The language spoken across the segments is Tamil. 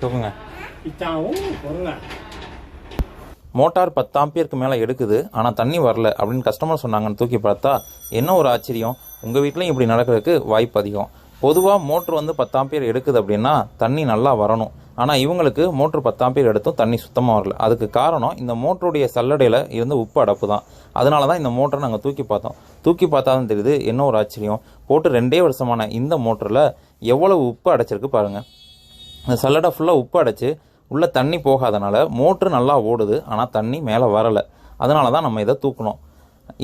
தூக்குங்க. மோட்டார் 10 ஆம்பியருக்கு மேலே எடுக்குது, ஆனால் தண்ணி வரல அப்படின்னு கஸ்டமர் சொன்னாங்கன்னு தூக்கி பார்த்தா என்ன ஒரு ஆச்சரியம். உங்கள் வீட்லையும் இப்படி நடக்கிறதுக்கு வாய்ப்பு அதிகம். பொதுவாக மோட்ரு வந்து 10 ஆம்பியர் எடுக்குது அப்படின்னா தண்ணி நல்லா வரணும். ஆனால் இவங்களுக்கு மோட்ரு 10 ஆம்பியர் எடுத்தும் தண்ணி சுத்தமாக வரல. அதுக்கு காரணம் இந்த மோட்டருடைய சல்லடையில் இருந்து உப்பு அடப்பு தான். அதனால தான் இந்த மோட்டரை நாங்கள் தூக்கி பார்த்தோம். தூக்கி பார்த்தா தான் தெரியுது என்ன ஒரு ஆச்சரியம். போட்டு 2 வருஷமான இந்த மோட்டரில் எவ்வளவு உப்பு அடைச்சிருக்கு பாருங்கள். இந்த சல்லடை ஃபுல்லாக உப்பு அடைச்சி உள்ளே தண்ணி போகாதனால மோட்ரு நல்லா ஓடுது, ஆனால் தண்ணி மேலே வரலை. அதனால தான் நம்ம இதை தூக்கணும்.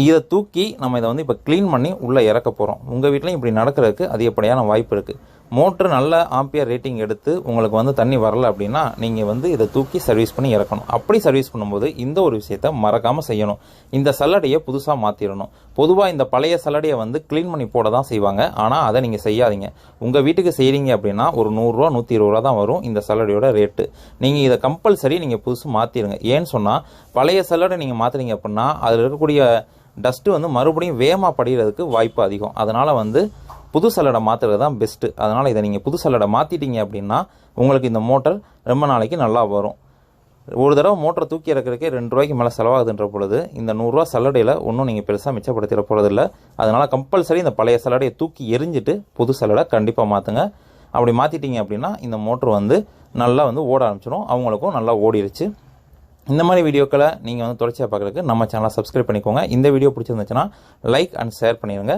இதை தூக்கி நம்ம இதை வந்து இப்போ க்ளீன் பண்ணி உள்ளே இறக்க போகிறோம். உங்கள் வீட்லையும் இப்படி நடக்கிறதுக்கு அதிகப்படியான வாய்ப்பு இருக்குது. மோட்ரு நல்ல ஆம்பியர் ரேட்டிங் எடுத்து உங்களுக்கு வந்து தண்ணி வரலை அப்படின்னா நீங்கள் வந்து இதை தூக்கி சர்வீஸ் பண்ணி இறக்கணும். அப்படி சர்வீஸ் பண்ணும்போது இந்த ஒரு விஷயத்த மறக்காமல் செய்யணும். இந்த சல்லடையை புதுசாக மாற்றிடணும். பொதுவாக இந்த பழைய சல்லடையை வந்து க்ளீன் பண்ணி போட தான் செய்வாங்க, ஆனால் அதை நீங்கள் செய்யாதீங்க. உங்கள் வீட்டுக்கு செய்கிறீங்க அப்படின்னா ஒரு 100 ரூபா 120 ரூபா தான் வரும் இந்த சல்லடையோட ரேட்டு. நீங்கள் இதை கம்பல்சரி நீங்கள் புதுசு மாற்றிடுங்க. ஏன்னு சொன்னால் பழைய சல்லடை நீங்கள் மாற்றுறீங்க அப்படின்னா அதில் இருக்கக்கூடிய டஸ்ட்டு வந்து மறுபடியும் வேகமாக படிகிறதுக்கு வாய்ப்பு அதிகம். அதனால் வந்து புது சல்லடை மாற்றுறது தான் பெஸ்ட்டு. அதனால் இதை நீங்கள் புது சல்லடை மாற்றிட்டீங்க அப்படின்னா உங்களுக்கு இந்த மோட்டர் ரொம்ப நாளைக்கு நல்லா வரும். ஒரு தடவை மோட்டரை தூக்கி இறக்கிறதுக்கே 2 ரூபாய்க்கு மேலே செலவாகுதுன்ற பொழுது இந்த 100 ரூபா சல்லடையில் ஒன்றும் நீங்கள் பெருசாக மிச்சப்படுத்திட போகிறதில்ல. அதனால் கம்பல்சரி இந்த பழைய சல்லடையை தூக்கி எரிஞ்சிட்டு புது சல்லடை கண்டிப்பாக மாற்றுங்க. அப்படி மாற்றிட்டீங்க அப்படின்னா இந்த மோட்ரு வந்து நல்லா வந்து ஓட ஆரம்பிச்சிடும். அவங்களுக்கும் நல்லா ஓடிடுச்சு. இந்த மாதிரி வீடியோக்களை நீங்கள் வந்து தொடர்ச்சியாக பார்க்குறதுக்கு நம்ம சேனலை சப்ஸ்கிரைப் பண்ணிக்கோங்க. இந்த வீடியோ பிடிச்சிருந்துச்சுன்னா லைக் அண்ட் ஷேர் பண்ணிடுங்க.